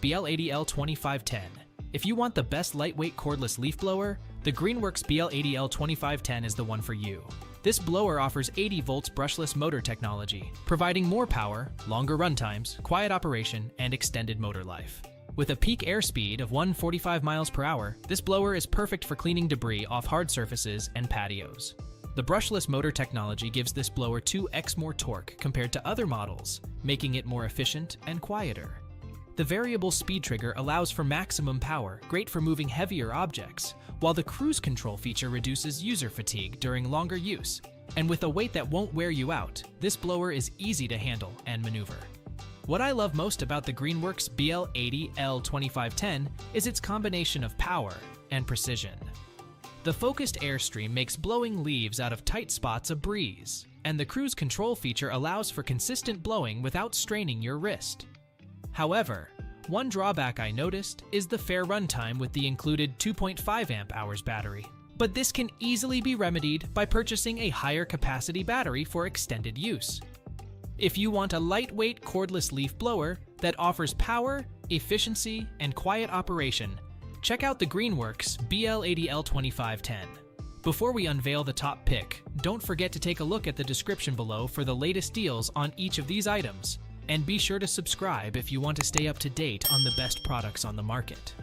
BL80L2510. If you want the best lightweight cordless leaf blower, the Greenworks BL80L2510 is the one for you. This blower offers 80 volts brushless motor technology, providing more power, longer runtimes, quiet operation, and extended motor life. With a peak airspeed of 145 miles per hour, this blower is perfect for cleaning debris off hard surfaces and patios. The brushless motor technology gives this blower 2x more torque compared to other models, making it more efficient and quieter. The variable speed trigger allows for maximum power, great for moving heavier objects, while the cruise control feature reduces user fatigue during longer use. And with a weight that won't wear you out, this blower is easy to handle and maneuver. What I love most about the Greenworks BL80L2510 is its combination of power and precision. The focused airstream makes blowing leaves out of tight spots a breeze, and the cruise control feature allows for consistent blowing without straining your wrist. However, one drawback I noticed is the fair runtime with the included 2.5 amp hours battery. But this can easily be remedied by purchasing a higher capacity battery for extended use. If you want a lightweight cordless leaf blower that offers power, efficiency, and quiet operation, check out the Greenworks BL80L2510. Before we unveil the top pick, don't forget to take a look at the description below for the latest deals on each of these items. And be sure to subscribe if you want to stay up to date on the best products on the market.